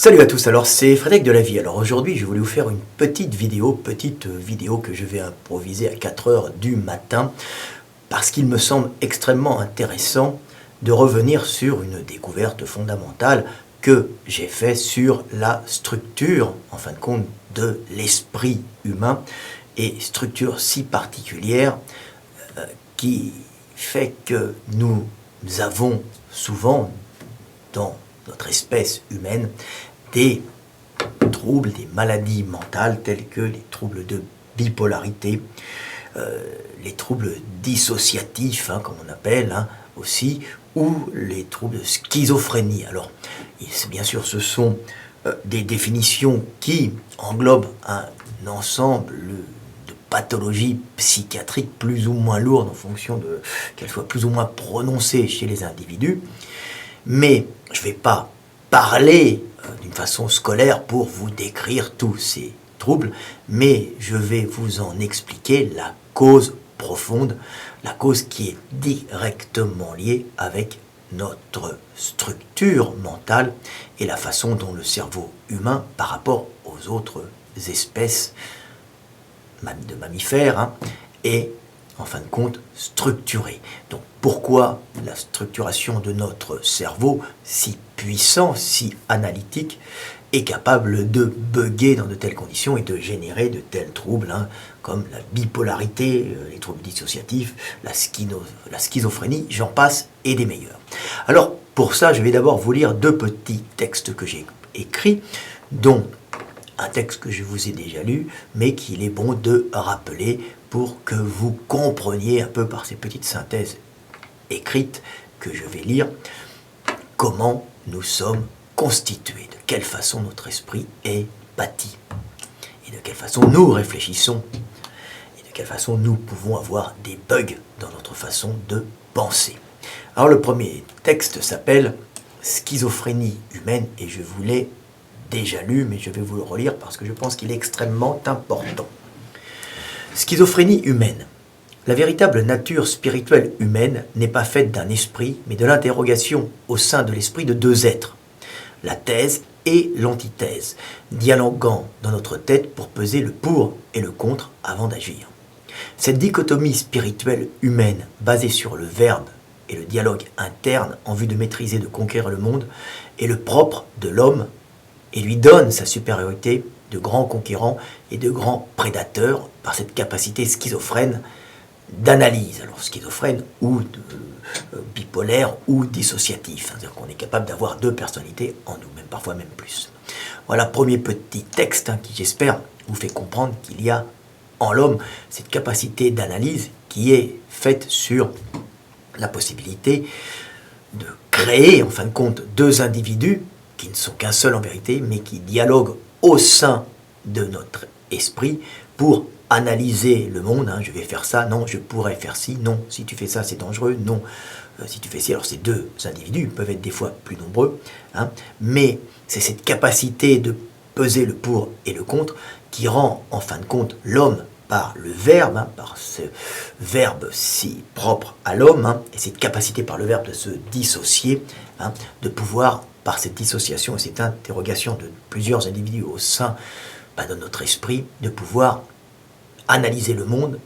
Salut à tous, alors c'est Frédéric de la Vie. Alors aujourd'hui je voulais vous faire une petite vidéo que je vais improviser à 4 heures du matin parce qu'il me semble extrêmement intéressant de revenir sur une découverte fondamentale que j'ai fait sur la structure, en fin de compte, de l'esprit humain et structure si particulière qui fait que nous avons souvent dans notre espèce humaine des troubles, des maladies mentales tels que les troubles de bipolarité, les troubles dissociatifs, comme on appelle aussi, ou les troubles de schizophrénie. Alors, bien sûr, ce sont des définitions qui englobent un ensemble de pathologies psychiatriques plus ou moins lourdes en fonction de qu'elles soient plus ou moins prononcées chez les individus. Mais je ne vais pas parler d'une façon scolaire pour vous décrire tous ces troubles, mais je vais vous en expliquer la cause profonde, la cause qui est directement liée avec notre structure mentale et la façon dont le cerveau humain, par rapport aux autres espèces de mammifères, est en fin de compte structuré. Donc pourquoi la structuration de notre cerveau, si puissant, si analytique, est capable de bugger dans de telles conditions et de générer de tels troubles, comme la bipolarité, les troubles dissociatifs, la schizophrénie, j'en passe, et des meilleurs. Alors pour ça, je vais d'abord vous lire deux petits textes que j'ai écrits, dont un texte que je vous ai déjà lu, mais qu'il est bon de rappeler pour que vous compreniez un peu par ces petites synthèses écrites que je vais lire, comment nous sommes constitués, de quelle façon notre esprit est bâti, et de quelle façon nous réfléchissons, et de quelle façon nous pouvons avoir des bugs dans notre façon de penser. Alors le premier texte s'appelle « Schizophrénie humaine » et je vous l'ai déjà lu, mais je vais vous le relire parce que je pense qu'il est extrêmement important. Schizophrénie humaine. La véritable nature spirituelle humaine n'est pas faite d'un esprit, mais de l'interrogation au sein de l'esprit de deux êtres, la thèse et l'antithèse, dialoguant dans notre tête pour peser le pour et le contre avant d'agir. Cette dichotomie spirituelle humaine basée sur le verbe et le dialogue interne en vue de maîtriser, de conquérir le monde, est le propre de l'homme et lui donne sa supériorité de grands conquérants et de grands prédateurs par cette capacité schizophrène d'analyse. Alors schizophrène ou bipolaire ou dissociatif. C'est-à-dire qu'on est capable d'avoir deux personnalités en nous, même parfois même plus. Voilà, premier petit texte qui, j'espère, vous fait comprendre qu'il y a en l'homme cette capacité d'analyse qui est faite sur la possibilité de créer, en fin de compte, deux individus qui ne sont qu'un seul en vérité, mais qui dialoguent au sein de notre esprit pour analyser le monde. Je vais faire ça, non, je pourrais faire ci, non, si tu fais ça c'est dangereux, non, si tu fais ci. Alors ces deux individus peuvent être des fois plus nombreux, mais c'est cette capacité de peser le pour et le contre qui rend en fin de compte l'homme par le verbe, par ce verbe si propre à l'homme, et cette capacité par le verbe de se dissocier, de pouvoir, par cette dissociation et cette interrogation de plusieurs individus au sein de notre esprit, de pouvoir analyser le monde,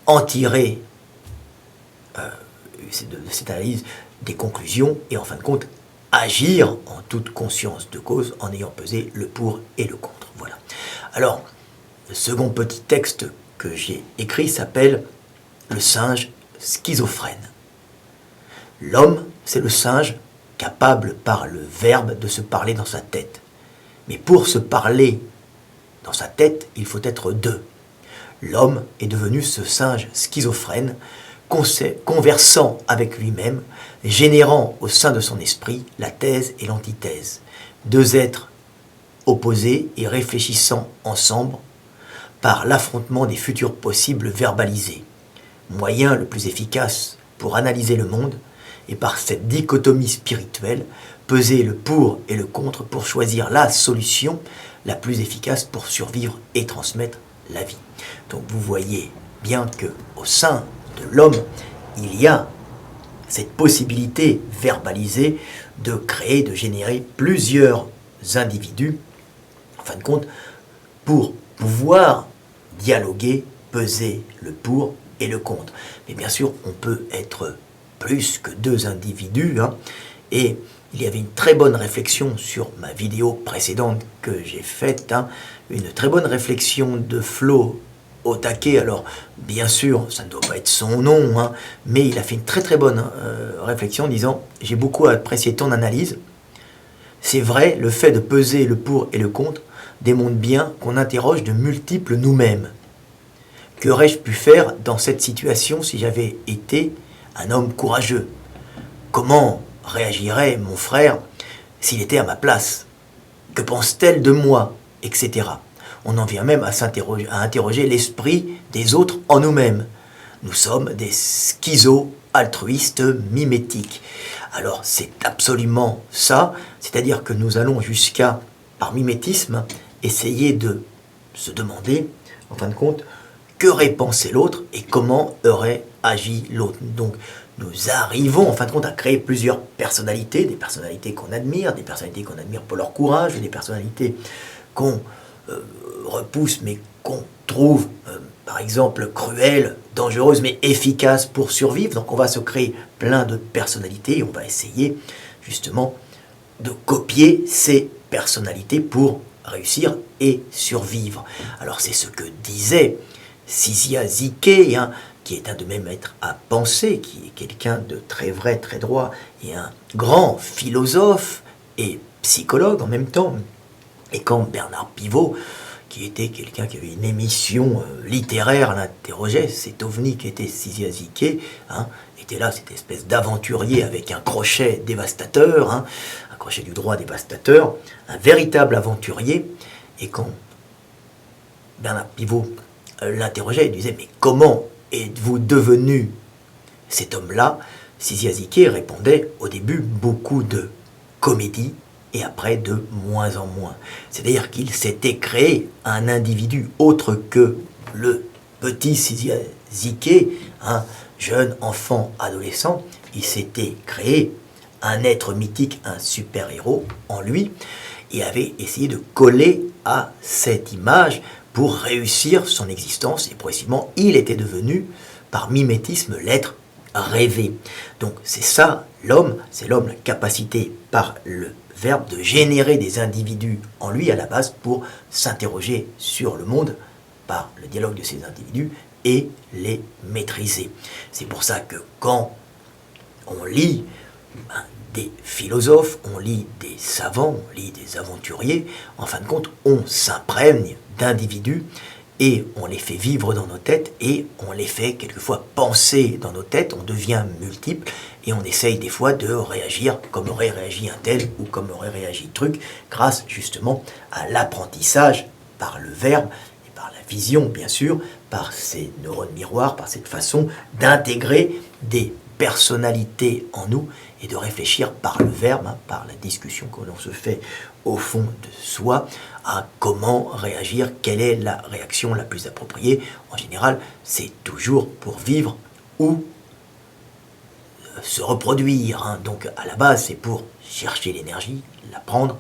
en tirer de cette analyse des conclusions et en fin de compte agir en toute conscience de cause en ayant pesé le pour et le contre. Voilà. Alors, le second petit texte que j'ai écrit s'appelle « Le singe schizophrène ». L'homme, c'est le singe capable par le verbe de se parler dans sa tête. Mais pour se parler dans sa tête, il faut être deux. L'homme est devenu ce singe schizophrène, conversant avec lui-même, générant au sein de son esprit la thèse et l'antithèse. Deux êtres opposés et réfléchissant ensemble par l'affrontement des futurs possibles verbalisés. Moyen le plus efficace pour analyser le monde et par cette dichotomie spirituelle, peser le pour et le contre pour choisir la solution la plus efficace pour survivre et transmettre la vie. Donc vous voyez bien qu'au sein de l'homme, il y a cette possibilité verbalisée de créer, de générer plusieurs individus, en fin de compte, pour pouvoir dialoguer, peser le pour et le contre. Mais bien sûr, on peut être plus que deux individus, hein, et il y avait une très bonne réflexion sur ma vidéo précédente que j'ai faite, hein, une très bonne réflexion de Flo au taquet. Alors, bien sûr, ça ne doit pas être son nom, hein, mais il a fait une très très bonne réflexion en disant « J'ai beaucoup apprécié ton analyse. C'est vrai, le fait de peser le pour et le contre démontre bien qu'on interroge de multiples nous-mêmes. Qu'aurais-je pu faire dans cette situation si j'avais été un homme courageux? Comment réagirait mon frère s'il était à ma place? Que pense-t-elle de moi? Etc. On en vient même à interroger l'esprit des autres en nous-mêmes. Nous sommes des schizo-altruistes mimétiques. Alors c'est absolument ça, c'est-à-dire que nous allons jusqu'à, par mimétisme, essayer de se demander, en fin de compte, qu'aurait pensé l'autre et comment aurait agi l'autre. Donc nous arrivons en fin de compte à créer plusieurs personnalités, des personnalités qu'on admire pour leur courage, des personnalités qu'on repousse mais qu'on trouve par exemple cruelles, dangereuses mais efficaces pour survivre. Donc on va se créer plein de personnalités et on va essayer justement de copier ces personnalités pour réussir et survivre. Alors c'est ce que disait Sizia Zike, hein, qui est un de mes maîtres à penser, qui est quelqu'un de très vrai, très droit, et un grand philosophe et psychologue en même temps. Et quand Bernard Pivot, qui était quelqu'un qui avait une émission littéraire, l'interrogeait, cet ovni qui était Sizia Zike, hein, était là, cette espèce d'aventurier avec un crochet dévastateur, hein, un crochet du droit dévastateur, un véritable aventurier. Et quand Bernard Pivot l'interrogeait, il disait « Mais comment êtes-vous devenu cet homme-là » Sizia Zike répondait au début beaucoup de comédie et après de moins en moins. C'est-à-dire qu'il s'était créé un individu autre que le petit Sizia Zike, un jeune enfant adolescent. Il s'était créé un être mythique, un super-héros en lui, et avait essayé de coller à cette image pour réussir son existence, et progressivement, il était devenu, par mimétisme, l'être rêvé. Donc c'est ça, l'homme, c'est l'homme, la capacité par le verbe de générer des individus en lui à la base pour s'interroger sur le monde par le dialogue de ces individus et les maîtriser. C'est pour ça que quand on lit des philosophes, on lit des savants, on lit des aventuriers, en fin de compte, on s'imprègne d'individus et on les fait vivre dans nos têtes et on les fait quelquefois penser dans nos têtes, on devient multiple et on essaye des fois de réagir comme aurait réagi un tel ou comme aurait réagi truc, grâce justement à l'apprentissage par le verbe et par la vision bien sûr, par ces neurones miroirs, par cette façon d'intégrer des personnalités en nous et de réfléchir par le verbe, hein, par la discussion que l'on se fait au fond de soi, à comment réagir, quelle est la réaction la plus appropriée. En général, c'est toujours pour vivre ou se reproduire. Hein. Donc à la base, c'est pour chercher l'énergie, la prendre,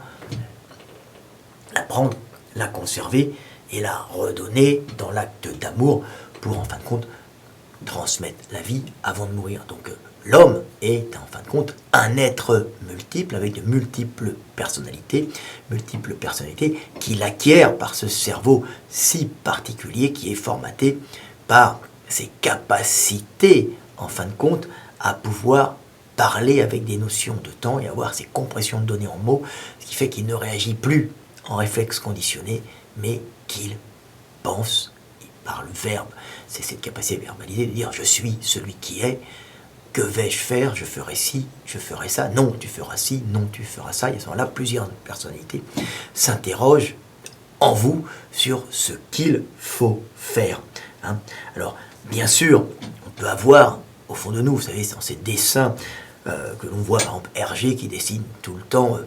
la conserver et la redonner dans l'acte d'amour pour en fin de compte transmettre la vie avant de mourir. Donc l'homme est en fin de compte un être multiple avec de multiples personnalités qu'il acquiert par ce cerveau si particulier qui est formaté par ses capacités en fin de compte à pouvoir parler avec des notions de temps et avoir ses compressions de données en mots, ce qui fait qu'il ne réagit plus en réflexe conditionné, mais qu'il pense par le verbe. C'est cette capacité verbalisée de dire « je suis celui qui est », que vais-je faire? Je ferai ci, je ferai ça. Non, tu feras ci, non, tu feras ça. Il y a là plusieurs personnalités s'interrogent en vous sur ce qu'il faut faire. Hein. Alors, bien sûr, on peut avoir au fond de nous, vous savez, dans ces dessins que l'on voit, par exemple, Hergé qui dessine tout le temps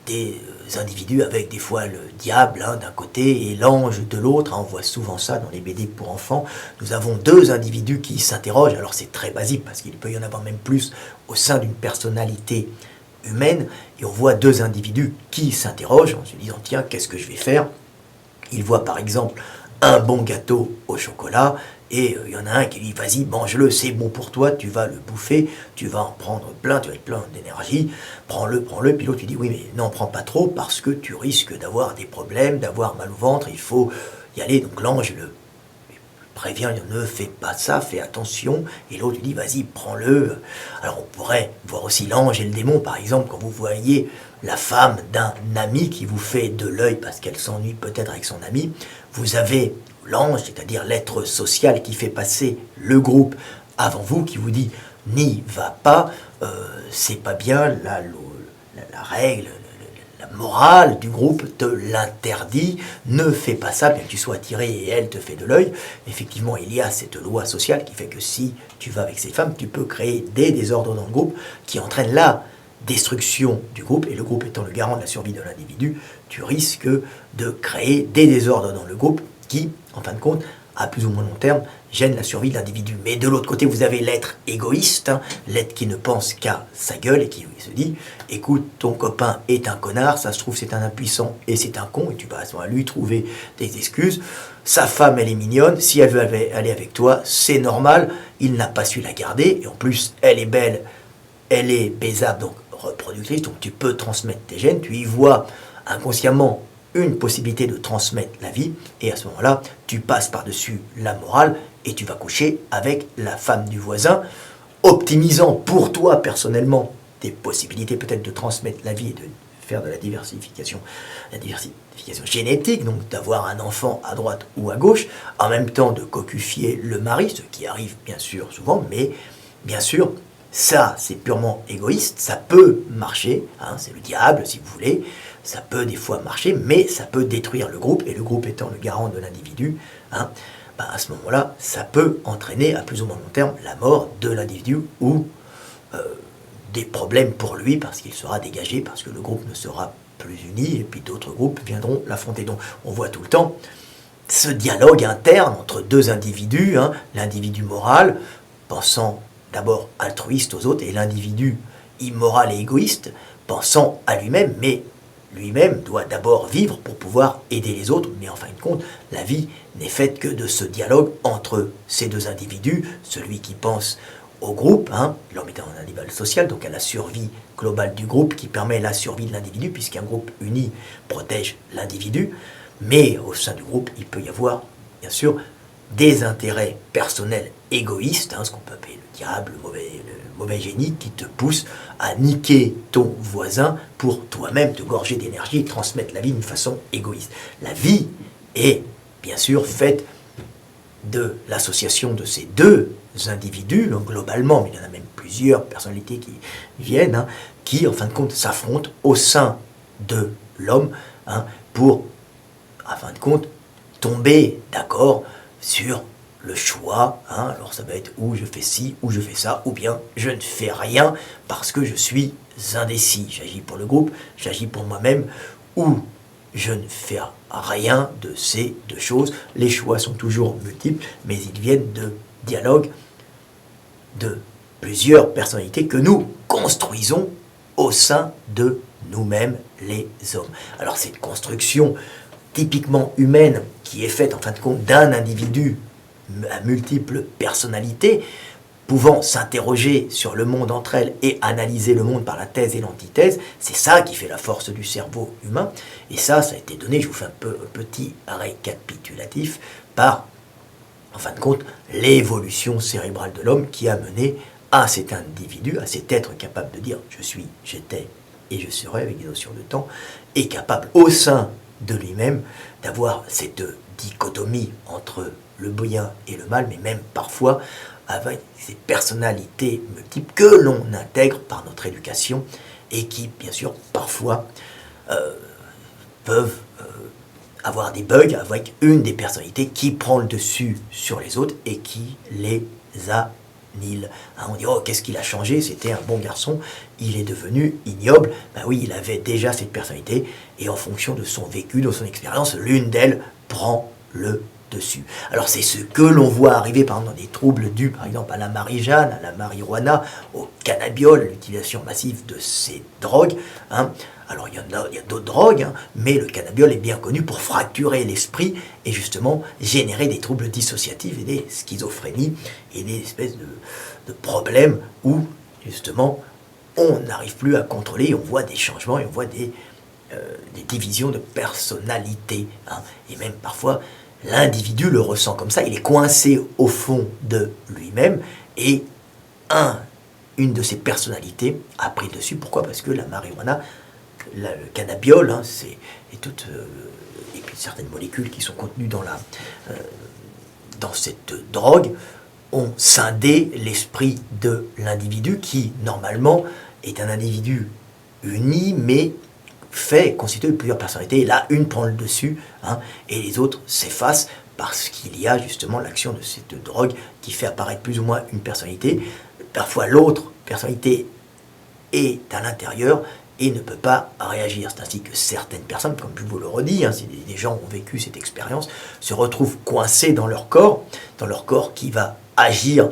des individus avec des fois le diable hein, d'un côté et l'ange de l'autre. Hein, on voit souvent ça dans les BD pour enfants. Nous avons deux individus qui s'interrogent. Alors c'est très basique parce qu'il peut y en avoir même plus au sein d'une personnalité humaine et on voit deux individus qui s'interrogent en se disant tiens, qu'est-ce que je vais faire? Ils voient par exemple un bon gâteau au chocolat et il y en a un qui dit vas-y mange-le, c'est bon pour toi, tu vas le bouffer, tu vas en prendre plein, tu vas être plein d'énergie, prends-le, puis l'autre tu dis oui mais n'en prends pas trop parce que tu risques d'avoir des problèmes, d'avoir mal au ventre, il faut y aller. Donc l'ange le prévient, ne fais pas ça, fais attention, et l'autre lui dit vas-y prends-le. Alors on pourrait voir aussi l'ange et le démon par exemple quand vous voyez la femme d'un ami qui vous fait de l'œil parce qu'elle s'ennuie peut-être avec son ami, vous avez l'ange, c'est-à-dire l'être social qui fait passer le groupe avant vous, qui vous dit n'y va pas, c'est pas bien, la règle, la morale du groupe te l'interdit, ne fais pas ça, bien que tu sois attiré et elle te fait de l'œil. Effectivement, il y a cette loi sociale qui fait que si tu vas avec ces femmes, tu peux créer des désordres dans le groupe qui entraînent la destruction du groupe, et le groupe étant le garant de la survie de l'individu, tu risques de créer des désordres dans le groupe qui, en fin de compte, à plus ou moins long terme, gênent la survie de l'individu. Mais de l'autre côté, vous avez l'être égoïste, hein, l'être qui ne pense qu'à sa gueule et qui se dit « Écoute, ton copain est un connard, ça se trouve c'est un impuissant et c'est un con, et tu vas à ce moment-là lui trouver des excuses. Sa femme, elle est mignonne, si elle veut aller avec toi, c'est normal, il n'a pas su la garder, et en plus, elle est belle, elle est baisable, donc reproductrice, donc tu peux transmettre tes gènes, tu y vois inconsciemment une possibilité de transmettre la vie, et à ce moment-là, tu passes par-dessus la morale et tu vas coucher avec la femme du voisin, optimisant pour toi personnellement tes possibilités peut-être de transmettre la vie et de faire de la diversification génétique, donc d'avoir un enfant à droite ou à gauche, en même temps de cocufier le mari, ce qui arrive bien sûr souvent, mais bien sûr, ça c'est purement égoïste, ça peut marcher, hein, c'est le diable si vous voulez, ça peut des fois marcher, mais ça peut détruire le groupe, et le groupe étant le garant de l'individu, hein, à ce moment-là, ça peut entraîner à plus ou moins long terme la mort de l'individu ou des problèmes pour lui parce qu'il sera dégagé, parce que le groupe ne sera plus uni et puis d'autres groupes viendront l'affronter. Donc on voit tout le temps ce dialogue interne entre deux individus, hein, l'individu moral pensant d'abord altruiste aux autres et l'individu immoral et égoïste pensant à lui-même, mais lui-même doit d'abord vivre pour pouvoir aider les autres, mais en fin de compte, la vie n'est faite que de ce dialogue entre ces deux individus, celui qui pense au groupe, hein, l'homme étant un animal social, donc à la survie globale du groupe qui permet la survie de l'individu, puisqu'un groupe uni protège l'individu, mais au sein du groupe, il peut y avoir, bien sûr, des intérêts personnels égoïstes, hein, ce qu'on peut appeler le diable, le mauvais génie, qui te pousse à niquer ton voisin pour toi-même te gorger d'énergie et transmettre la vie d'une façon égoïste. La vie est bien sûr faite de l'association de ces deux individus, donc globalement, mais il y en a même plusieurs personnalités qui viennent, hein, qui en fin de compte s'affrontent au sein de l'homme, hein, pour, en fin de compte, tomber d'accord sur le choix, hein. Alors ça va être ou je fais ci, ou je fais ça, ou bien je ne fais rien parce que je suis indécis. J'agis pour le groupe, j'agis pour moi-même, ou je ne fais rien de ces deux choses. Les choix sont toujours multiples, mais ils viennent de dialogues de plusieurs personnalités que nous construisons au sein de nous-mêmes, les hommes. Alors cette construction typiquement humaine qui est faite en fin de compte d'un individu à multiples personnalités, pouvant s'interroger sur le monde entre elles et analyser le monde par la thèse et l'antithèse, c'est ça qui fait la force du cerveau humain. Et ça a été donné, je vous fais un petit récapitulatif, par, en fin de compte, l'évolution cérébrale de l'homme qui a mené à cet individu, à cet être capable de dire « je suis, j'étais et je serai » avec des notions de temps, et capable au sein de lui-même d'avoir cette dichotomie entre le bien et le mal, mais même parfois avec ces personnalités multiples que l'on intègre par notre éducation et qui, bien sûr, parfois peuvent avoir des bugs avec une des personnalités qui prend le dessus sur les autres et qui les annihile. Hein, on dit « oh, qu'est-ce qu'il a changé? C'était un bon garçon, il est devenu ignoble. » Ben oui, il avait déjà cette personnalité et en fonction de son vécu, de son expérience, l'une d'elles prend le dessus. Alors c'est ce que l'on voit arriver par exemple dans des troubles dus par exemple à la marijuana, à la marijuana, au cannabiol, l'utilisation massive de ces drogues. Alors il y a d'autres drogues, mais le cannabiol est bien connu pour fracturer l'esprit et justement générer des troubles dissociatifs et des schizophrénies et des espèces de problèmes où justement on n'arrive plus à contrôler, on voit des changements et on voit des divisions de personnalité. Et même parfois l'individu le ressent comme ça, il est coincé au fond de lui-même et une de ses personnalités a pris le dessus. Pourquoi? Parce que la marijuana, le cannabiol, et puis certaines molécules qui sont contenues dans cette drogue ont scindé l'esprit de l'individu qui, normalement, est un individu uni, mais constitué de plusieurs personnalités. Et là, une prend le dessus, et les autres s'effacent parce qu'il y a justement l'action de cette drogue qui fait apparaître plus ou moins une personnalité. Parfois, l'autre personnalité est à l'intérieur et ne peut pas réagir. C'est ainsi que certaines personnes, comme je vous le redis, si des gens ont vécu cette expérience, se retrouvent coincés dans leur corps qui va agir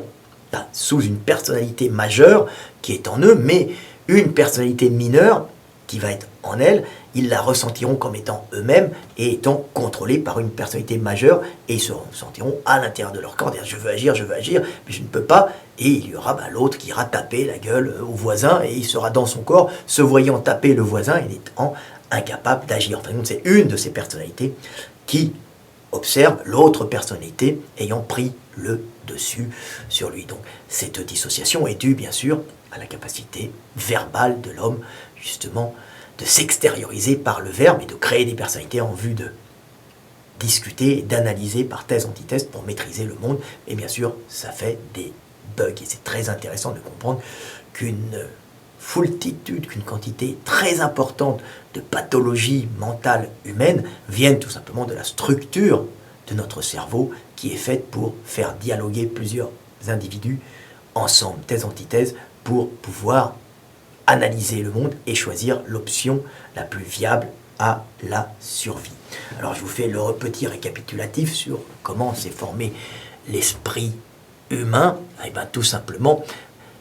sous une personnalité majeure qui est en eux, mais une personnalité mineure qui va être en elle, ils la ressentiront comme étant eux-mêmes et étant contrôlés par une personnalité majeure et ils se ressentiront à l'intérieur de leur corps, dire je veux agir, mais je ne peux pas, et il y aura l'autre qui ira taper la gueule au voisin et il sera dans son corps, se voyant taper le voisin et étant incapable d'agir. Enfin, c'est une de ces personnalités qui observe l'autre personnalité ayant pris le dessus sur lui. Donc cette dissociation est due bien sûr à la capacité verbale de l'homme, justement, de s'extérioriser par le verbe et de créer des personnalités en vue de discuter et d'analyser par thèse, antithèse pour maîtriser le monde. Et bien sûr, ça fait des bugs. Et c'est très intéressant de comprendre qu'une foultitude, qu'une quantité très importante de pathologies mentales humaines viennent tout simplement de la structure de notre cerveau qui est faite pour faire dialoguer plusieurs individus ensemble, thèse, antithèse, pour pouvoir analyser le monde et choisir l'option la plus viable à la survie. Alors je vous fais le petit récapitulatif sur comment s'est formé l'esprit humain. Et bien tout simplement,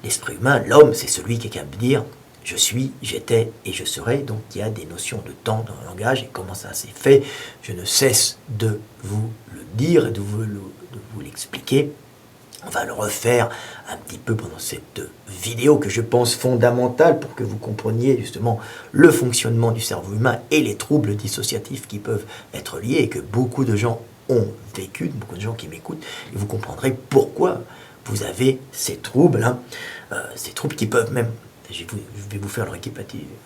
l'esprit humain, l'homme, c'est celui qui est capable de dire « je suis, j'étais et je serai ». Donc il y a des notions de temps dans le langage et comment ça s'est fait. Je ne cesse de vous le dire et de vous l'expliquer. On va le refaire un petit peu pendant cette vidéo que je pense fondamentale pour que vous compreniez justement le fonctionnement du cerveau humain et les troubles dissociatifs qui peuvent être liés et que beaucoup de gens ont vécu, beaucoup de gens qui m'écoutent, et vous comprendrez pourquoi vous avez ces troubles, ces troubles qui peuvent même, je vais vous faire le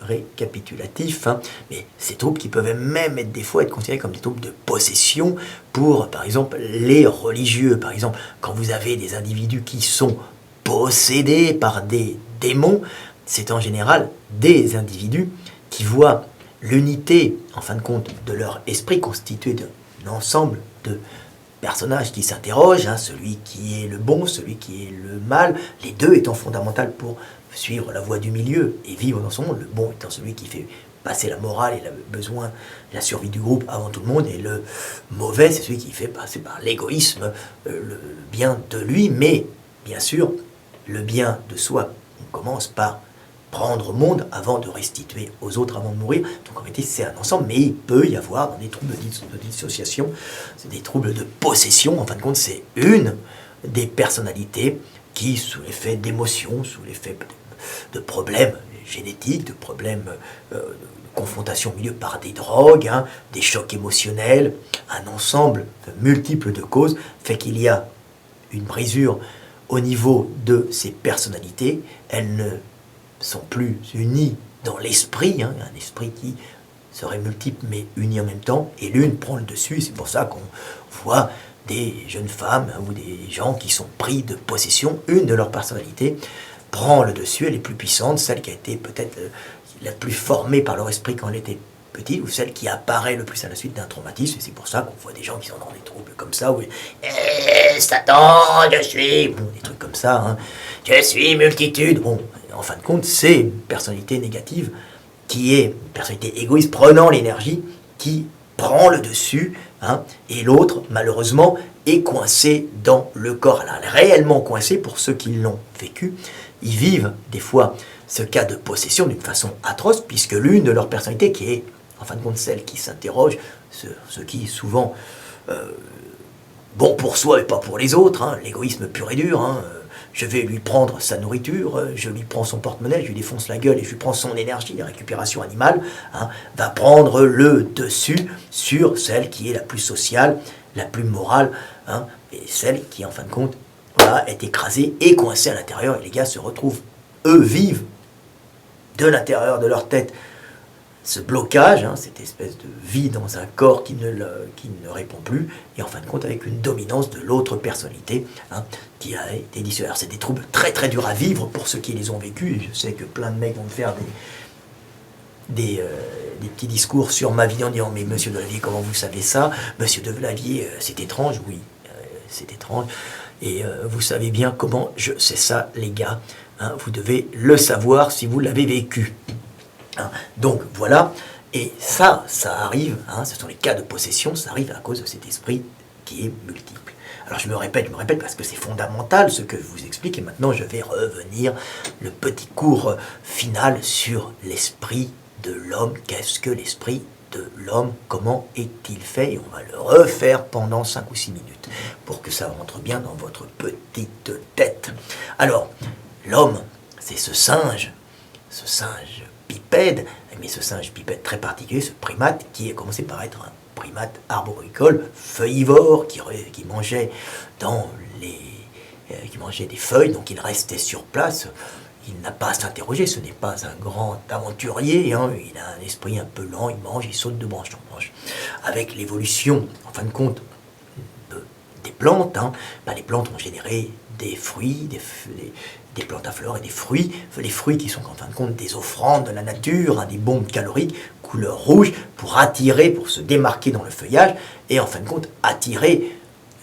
récapitulatif, mais ces troubles qui peuvent même être des fois être considérés comme des troubles de possession pour, par exemple, les religieux. Par exemple, quand vous avez des individus qui sont possédés par des démons, c'est en général des individus qui voient l'unité, en fin de compte, de leur esprit constitué d'un ensemble de personnages qui s'interrogent, celui qui est le bon, celui qui est le mal, les deux étant fondamentaux pour suivre la voie du milieu et vivre dans son monde. Le bon étant celui qui fait passer la morale et le besoin, la survie du groupe avant tout le monde, et le mauvais, c'est celui qui fait passer par l'égoïsme le bien de lui, mais bien sûr, le bien de soi, on commence par prendre au monde avant de restituer aux autres avant de mourir. Donc en réalité, c'est un ensemble, mais il peut y avoir dans des troubles de dissociation, c'est des troubles de possession, en fin de compte, c'est une des personnalités qui, sous l'effet d'émotions, sous l'effet de problèmes génétiques, de problèmes de confrontation au milieu par des drogues, des chocs émotionnels, un ensemble multiple de causes, fait qu'il y a une brisure au niveau de ces personnalités. Elles ne sont plus unies dans l'esprit, un esprit qui serait multiple mais uni en même temps, et l'une prend le dessus. C'est pour ça qu'on voit des jeunes femmes ou des gens qui sont pris de possession. Une de leurs personnalités prend le dessus, elle est plus puissante, celle qui a été peut-être la plus formée par leur esprit quand elle était petite, ou celle qui apparaît le plus à la suite d'un traumatisme. Et c'est pour ça qu'on voit des gens qui sont dans des troubles comme ça, où Satan, je suis, des trucs comme ça, je suis multitude. En fin de compte, c'est une personnalité négative qui est une personnalité égoïste prenant l'énergie, qui prend le dessus, hein, et l'autre, malheureusement, est coincé dans le corps. Alors, elle est réellement coincée, pour ceux qui l'ont vécu. Ils vivent des fois ce cas de possession d'une façon atroce, puisque l'une de leurs personnalités, qui est en fin de compte celle qui s'interroge, ce qui est souvent bon pour soi et pas pour les autres, hein, l'égoïsme pur et dur, hein, je vais lui prendre sa nourriture, je lui prends son porte-monnaie, je lui défonce la gueule et je lui prends son énergie, la récupération animale, hein, va prendre le dessus sur celle qui est la plus sociale, la plus morale, hein, et celle qui en fin de compte voilà, est écrasée et coincée à l'intérieur, et les gars se retrouvent, eux vivent de l'intérieur de leur tête ce blocage, hein, cette espèce de vie dans un corps qui ne répond plus, et en fin de compte avec une dominance de l'autre personnalité, hein, qui a été dissociée. Alors c'est des troubles très très durs à vivre pour ceux qui les ont vécus, et je sais que plein de mecs vont me faire des petits discours sur ma vie en disant « Mais monsieur Delavier, comment vous savez ça? Monsieur Delavier, c'est étrange. » Oui, c'est étrange. Et vous savez bien comment je sais ça, les gars. Hein, vous devez le savoir si vous l'avez vécu. Hein, donc voilà, et ça arrive, hein, ce sont les cas de possession, ça arrive à cause de cet esprit qui est multiple. Alors je me répète parce que c'est fondamental ce que je vous explique, et maintenant je vais revenir le petit cours final sur l'esprit de l'homme. Qu'est-ce que l'esprit de l'homme? Comment est-il fait? Et on va le refaire pendant 5 ou 6 minutes pour que ça rentre bien dans votre petite tête. Alors, l'homme, c'est ce singe bipède, mais ce singe bipède très particulier, ce primate qui a commencé par être un primate arboricole, feuillivore, qui mangeait qui mangeait des feuilles, donc il restait sur place. Il n'a pas à s'interroger, ce n'est pas un grand aventurier, hein, il a un esprit un peu lent, il mange, il saute de branche en branche. Avec l'évolution, en fin de compte, des plantes, hein, les plantes ont généré des fruits, des plantes à fleurs et des fruits. Les fruits qui sont en fin de compte des offrandes de la nature, hein, des bombes caloriques, couleur rouge, pour attirer, pour se démarquer dans le feuillage, et en fin de compte attirer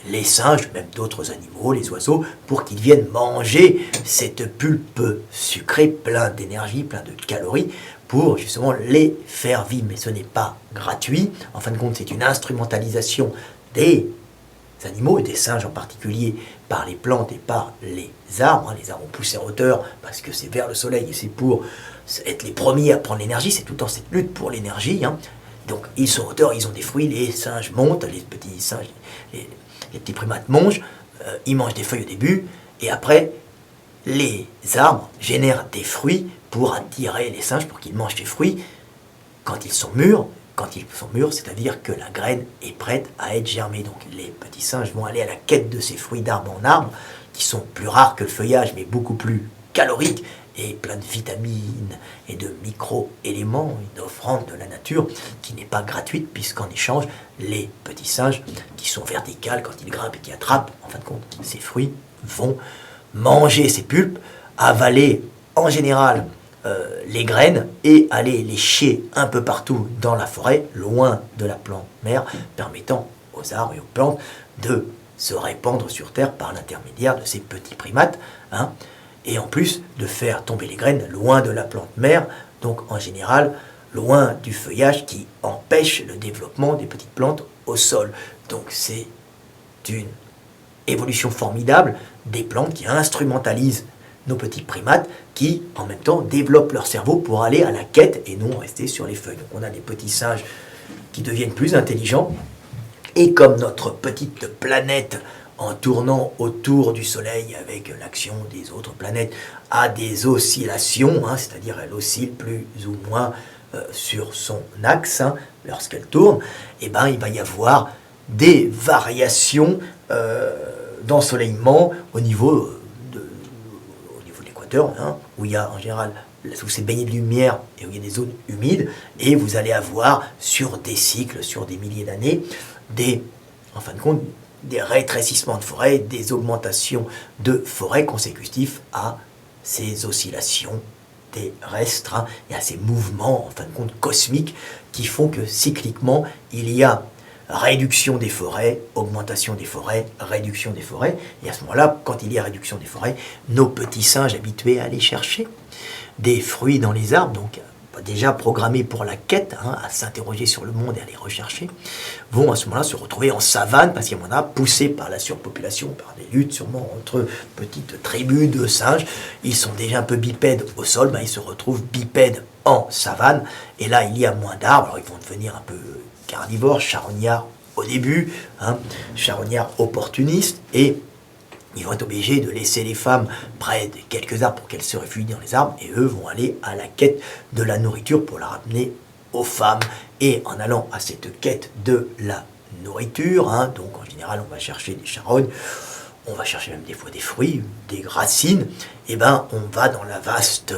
les singes, même d'autres animaux, les oiseaux, pour qu'ils viennent manger cette pulpe sucrée, plein d'énergie, plein de calories, pour justement les faire vivre. Mais ce n'est pas gratuit. En fin de compte, c'est une instrumentalisation des animaux, et des singes en particulier, par les plantes et par les arbres. Les arbres ont poussé en hauteur parce que c'est vers le soleil et c'est pour être les premiers à prendre l'énergie. C'est tout le temps cette lutte pour l'énergie. Donc ils sont en hauteur, ils ont des fruits, les singes montent, les petits singes, les petits primates mangent, ils mangent des feuilles au début, et après les arbres génèrent des fruits pour attirer les singes, pour qu'ils mangent des fruits quand ils sont mûrs. Quand ils sont mûrs, c'est-à-dire que la graine est prête à être germée. Donc les petits singes vont aller à la quête de ces fruits d'arbre en arbre, qui sont plus rares que le feuillage, mais beaucoup plus caloriques, et plein de vitamines et de micro-éléments, une offrande de la nature qui n'est pas gratuite, puisqu'en échange, les petits singes, qui sont verticales quand ils grimpent et qui attrapent, en fin de compte, ces fruits, vont manger ces pulpes, avaler en général les graines et aller les chier un peu partout dans la forêt, loin de la plante mère, permettant aux arbres et aux plantes de se répandre sur terre par l'intermédiaire de ces petits primates, hein, et en plus de faire tomber les graines loin de la plante mère, donc en général loin du feuillage qui empêche le développement des petites plantes au sol. Donc c'est une évolution formidable des plantes qui instrumentalisent nos petits primates, qui en même temps développent leur cerveau pour aller à la quête et non rester sur les feuilles. Donc on a des petits singes qui deviennent plus intelligents, et comme notre petite planète, en tournant autour du Soleil avec l'action des autres planètes, a des oscillations, hein, c'est-à-dire elle oscille plus ou moins sur son axe, hein, lorsqu'elle tourne, et il va y avoir des variations d'ensoleillement au niveau de l'équateur, hein, où il y a en général, où c'est baigné de lumière et où il y a des zones humides, et vous allez avoir sur des cycles, sur des milliers d'années, en fin de compte, des rétrécissements de forêt, des augmentations de forêt consécutifs à ces oscillations terrestres, hein, et à ces mouvements, en fin de compte, cosmiques, qui font que cycliquement, il y a réduction des forêts, augmentation des forêts, réduction des forêts, et à ce moment-là, quand il y a réduction des forêts, nos petits singes habitués à aller chercher des fruits dans les arbres, donc déjà programmés pour la quête, hein, à s'interroger sur le monde et à les rechercher, vont à ce moment-là se retrouver en savane, parce qu'il y en a, poussés par la surpopulation, par des luttes sûrement entre petites tribus de singes. Ils sont déjà un peu bipèdes au sol, ils se retrouvent bipèdes en savane, et là il y a moins d'arbres, alors ils vont devenir un peu carnivores, charognards au début, hein, charognards opportunistes, et ils vont être obligés de laisser les femmes près de quelques arbres pour qu'elles se réfugient dans les arbres, et eux vont aller à la quête de la nourriture pour la ramener aux femmes. Et en allant à cette quête de la nourriture, hein, donc en général on va chercher des charognes, on va chercher même des fois des fruits, des racines, et on va dans la vaste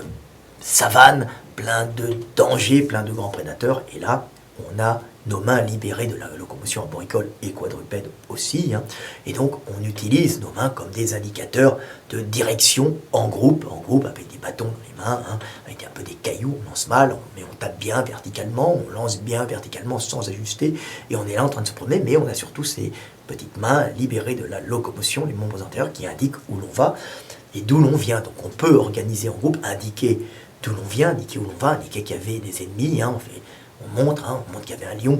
savane, plein de dangers, plein de grands prédateurs, et là on a nos mains libérées de la locomotion arboricole et quadrupède aussi, hein, et donc on utilise nos mains comme des indicateurs de direction en groupe avec des bâtons dans les mains, hein, avec un peu des cailloux, on lance mal, mais on tape bien verticalement, on lance bien verticalement sans ajuster, et on est là en train de se promener, mais on a surtout ces petites mains libérées de la locomotion, les membres antérieurs qui indiquent où l'on va et d'où l'on vient. Donc on peut organiser en groupe, indiquer d'où l'on vient, indiquer où l'on va, indiquer qu'il y avait des ennemis, hein, on montre qu'il y avait un lion,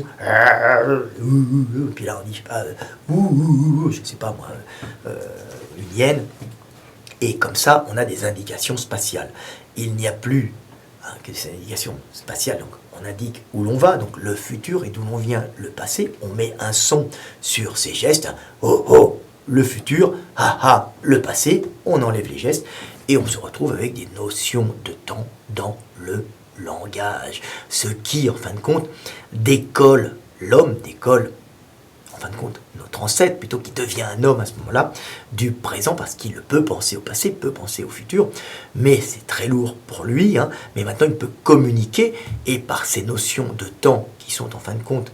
puis là on dit, je sais pas moi, une hyène, et comme ça on a des indications spatiales. Il n'y a plus que ces indications spatiales, donc on indique où l'on va, donc le futur, et d'où l'on vient, le passé, on met un son sur ces gestes, oh oh, le futur, ah ah, le passé, on enlève les gestes, et on se retrouve avec des notions de temps dans le langage, ce qui, en fin de compte, décolle l'homme, décolle, en fin de compte, notre ancêtre, plutôt qui devient un homme à ce moment-là, du présent, parce qu'il peut penser au passé, peut penser au futur, mais c'est très lourd pour lui, hein, mais maintenant il peut communiquer, et par ces notions de temps, qui sont en fin de compte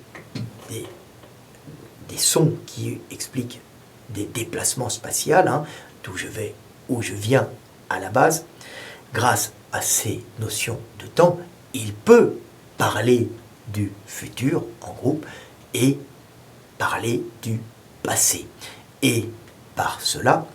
des sons qui expliquent des déplacements spatiaux, hein, d'où je vais, où je viens à la base, grâce à ces notions de temps, il peut parler du futur en groupe et parler du passé. Et par cela,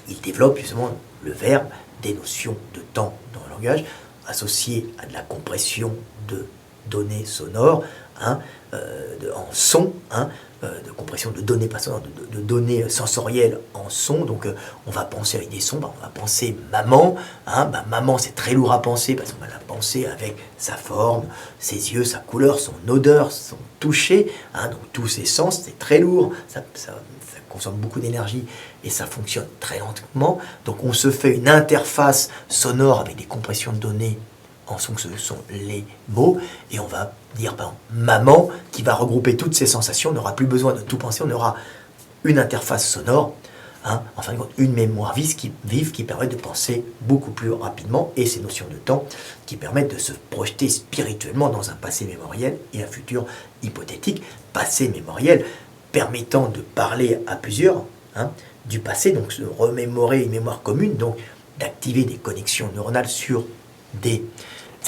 il développe justement le verbe, des notions de temps dans le langage, associées à de la compression de données sonores, hein, en son, hein, de compression de données pas sonores, de données sensorielles en son. Donc on va penser avec des sons, on va penser maman, hein, maman c'est très lourd à penser parce qu'on va la penser avec sa forme, ses yeux, sa couleur, son odeur, son toucher, hein, donc tous ces sens, c'est très lourd, ça consomme beaucoup d'énergie et ça fonctionne très lentement. Donc on se fait une interface sonore avec des compressions de données en son, que ce sont les mots, et on va dire par exemple, maman, qui va regrouper toutes ces sensations. On n'aura plus besoin de tout penser, on aura une interface sonore, hein, en fin de compte une mémoire vive qui permet de penser beaucoup plus rapidement, et ces notions de temps qui permettent de se projeter spirituellement dans un passé mémoriel et un futur hypothétique. Passé mémoriel permettant de parler à plusieurs, hein, du passé, donc se remémorer une mémoire commune, donc d'activer des connexions neuronales sur des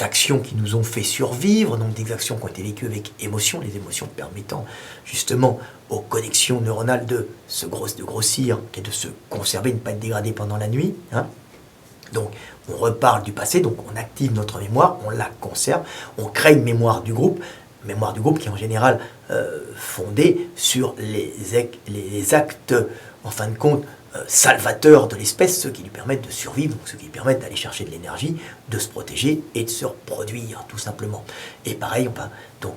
actions qui nous ont fait survivre, donc des actions qui ont été vécues avec émotion, les émotions permettant justement aux connexions neuronales de grossir et de se conserver, de ne pas être dégradées pendant la nuit, hein. Donc on reparle du passé, donc on active notre mémoire, on la conserve, on crée une mémoire du groupe qui est en général fondée sur les actes, en fin de compte, salvateurs de l'espèce, ceux qui lui permettent de survivre, donc ceux qui lui permettent d'aller chercher de l'énergie, de se protéger et de se reproduire, tout simplement. Et pareil, donc,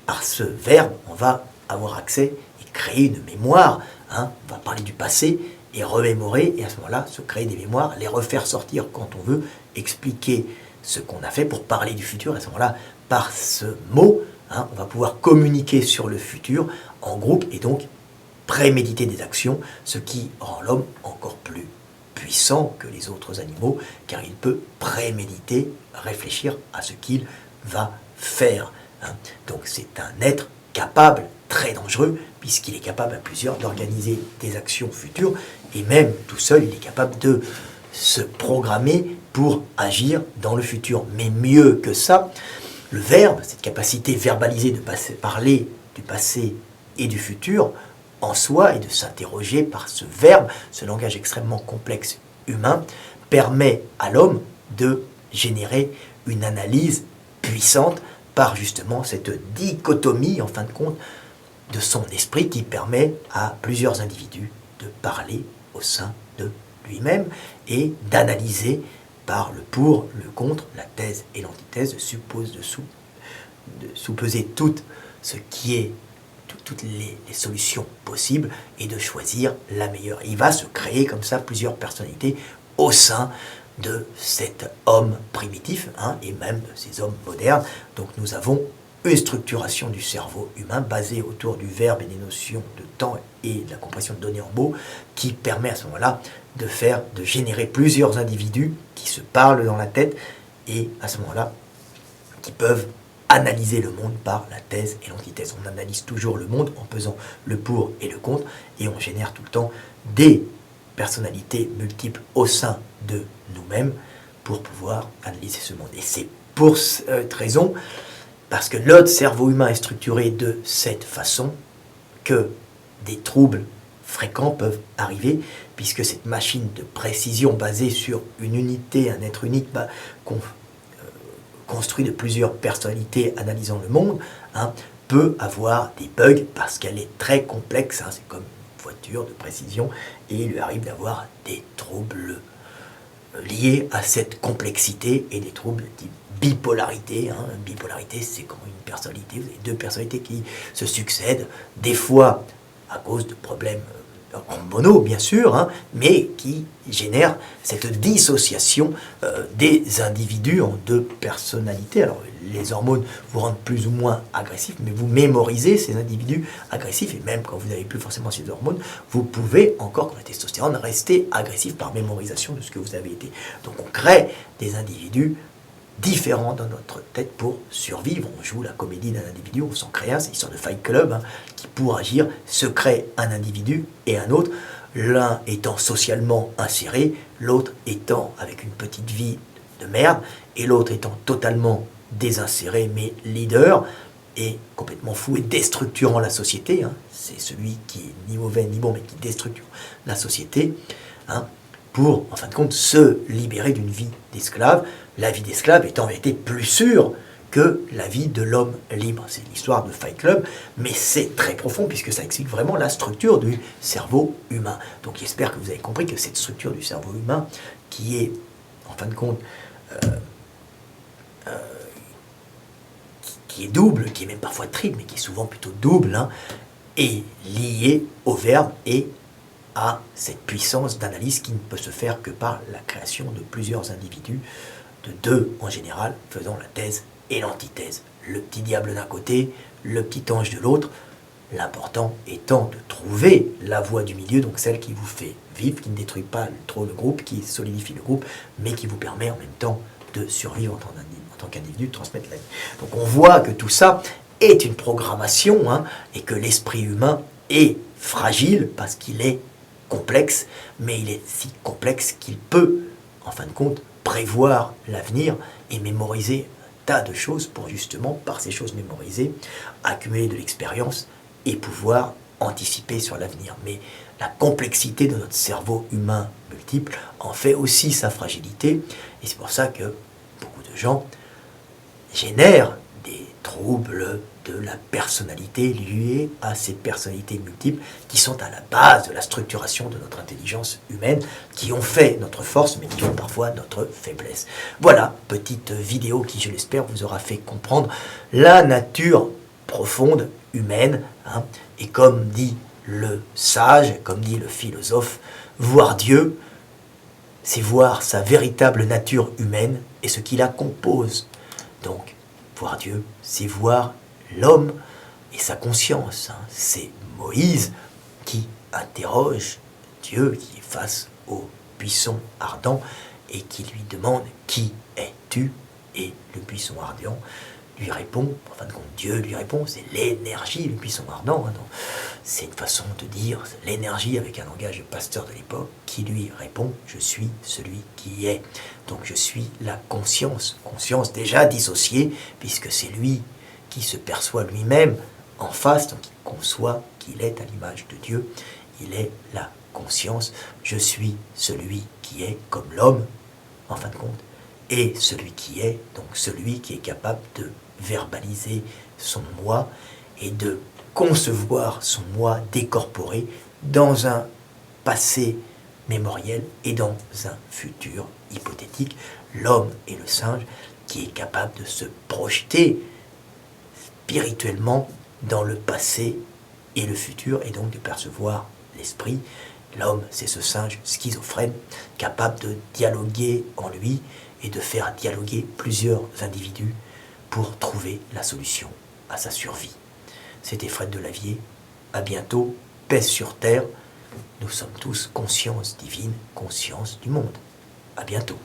par ce verbe, on va avoir accès et créer une mémoire, hein, on va parler du passé et remémorer, et à ce moment-là, se créer des mémoires, les refaire sortir quand on veut, expliquer ce qu'on a fait pour parler du futur, et à ce moment-là, par ce mot, hein, on va pouvoir communiquer sur le futur en groupe, et donc préméditer des actions, ce qui rend l'homme encore plus puissant que les autres animaux, car il peut préméditer, réfléchir à ce qu'il va faire, hein. Donc c'est un être capable, très dangereux, puisqu'il est capable à plusieurs d'organiser des actions futures, et même tout seul, il est capable de se programmer pour agir dans le futur. Mais mieux que ça, le verbe, cette capacité verbalisée de parler du passé et du futur, en soi, et de s'interroger par ce verbe, ce langage extrêmement complexe humain, permet à l'homme de générer une analyse puissante par justement cette dichotomie, en fin de compte, de son esprit qui permet à plusieurs individus de parler au sein de lui-même et d'analyser par le pour, le contre, la thèse et l'antithèse, de sous-peser tout ce qui est, toutes les solutions possibles et de choisir la meilleure. Il va se créer comme ça plusieurs personnalités au sein de cet homme primitif, et même de ces hommes modernes. Donc nous avons une structuration du cerveau humain basée autour du verbe et des notions de temps et de la compression de données en mots qui permet à ce moment-là de générer plusieurs individus qui se parlent dans la tête et à ce moment-là qui peuvent analyser le monde par la thèse et l'antithèse. On analyse toujours le monde en pesant le pour et le contre et on génère tout le temps des personnalités multiples au sein de nous-mêmes pour pouvoir analyser ce monde. Et c'est pour cette raison, parce que notre cerveau humain est structuré de cette façon, que des troubles fréquents peuvent arriver, puisque cette machine de précision basée sur une unité, un être unique, construit de plusieurs personnalités analysant le monde, peut avoir des bugs parce qu'elle est très complexe. C'est comme une voiture de précision et il lui arrive d'avoir des troubles liés à cette complexité et des troubles type bipolarité. Bipolarité, c'est quand une personnalité, vous avez deux personnalités qui se succèdent, des fois à cause de problèmes hormonaux, bien sûr, mais qui génèrent cette dissociation des individus en deux personnalités. Alors, les hormones vous rendent plus ou moins agressif, mais vous mémorisez ces individus agressifs, et même quand vous n'avez plus forcément ces hormones, vous pouvez encore, comme la testostérone, rester agressif par mémorisation de ce que vous avez été. Donc on crée des individus différents dans notre tête pour survivre. On joue la comédie d'un individu, on s'en crée un, c'est l'histoire de Fight Club, qui pour agir se crée un individu et un autre, l'un étant socialement inséré, l'autre étant avec une petite vie de merde, et l'autre étant totalement désinséré mais leader, et complètement fou et déstructurant la société. C'est celui qui est ni mauvais ni bon mais qui déstructure la société, pour en fin de compte se libérer d'une vie d'esclave, la vie d'esclave étant en vérité plus sûre que la vie de l'homme libre. C'est l'histoire de Fight Club, mais c'est très profond puisque ça explique vraiment la structure du cerveau humain. Donc j'espère que vous avez compris que cette structure du cerveau humain, qui est en fin de compte qui est double, qui est même parfois triple, mais qui est souvent plutôt double, est liée au verbe et à cette puissance d'analyse qui ne peut se faire que par la création de plusieurs individus, de deux en général, faisant la thèse et l'antithèse. Le petit diable d'un côté, le petit ange de l'autre, l'important étant de trouver la voie du milieu, donc celle qui vous fait vivre, qui ne détruit pas trop le groupe, qui solidifie le groupe, mais qui vous permet en même temps de survivre en tant qu'individu, de transmettre la vie. Donc on voit que tout ça est une programmation, et que l'esprit humain est fragile parce qu'il est complexe, mais il est si complexe qu'il peut, en fin de compte, prévoir l'avenir et mémoriser un tas de choses pour justement, par ces choses mémorisées, accumuler de l'expérience et pouvoir anticiper sur l'avenir. Mais la complexité de notre cerveau humain multiple en fait aussi sa fragilité, et c'est pour ça que beaucoup de gens génèrent des troubles de la personnalité liée à ces personnalités multiples qui sont à la base de la structuration de notre intelligence humaine, qui ont fait notre force, mais qui font parfois notre faiblesse. Voilà, petite vidéo qui, je l'espère, vous aura fait comprendre la nature profonde humaine, et comme dit le sage, comme dit le philosophe, voir Dieu, c'est voir sa véritable nature humaine et ce qui la compose. Donc, voir Dieu, c'est voir l'homme et sa conscience. C'est Moïse qui interroge Dieu, qui est face au buisson ardent et qui lui demande « Qui es-tu » Et le buisson ardent lui répond, en fin de compte Dieu lui répond, c'est l'énergie, le buisson ardent. C'est une façon de dire l'énergie avec un langage de pasteur de l'époque qui lui répond « Je suis celui qui est ». Donc je suis la conscience déjà dissociée, puisque c'est lui qui se perçoit lui-même en face, donc il conçoit qu'il est à l'image de Dieu, il est la conscience, je suis celui qui est comme l'homme, en fin de compte, et celui qui est, donc celui qui est capable de verbaliser son moi et de concevoir son moi décorporé dans un passé mémoriel et dans un futur hypothétique. L'homme et le singe qui est capable de se projeter spirituellement dans le passé et le futur et donc de percevoir l'esprit. L'homme, c'est ce singe schizophrène capable de dialoguer en lui et de faire dialoguer plusieurs individus pour trouver la solution à sa survie. C'était Fred Delavier. À bientôt. Paix sur terre. Nous sommes tous conscience divine, conscience du monde. À bientôt.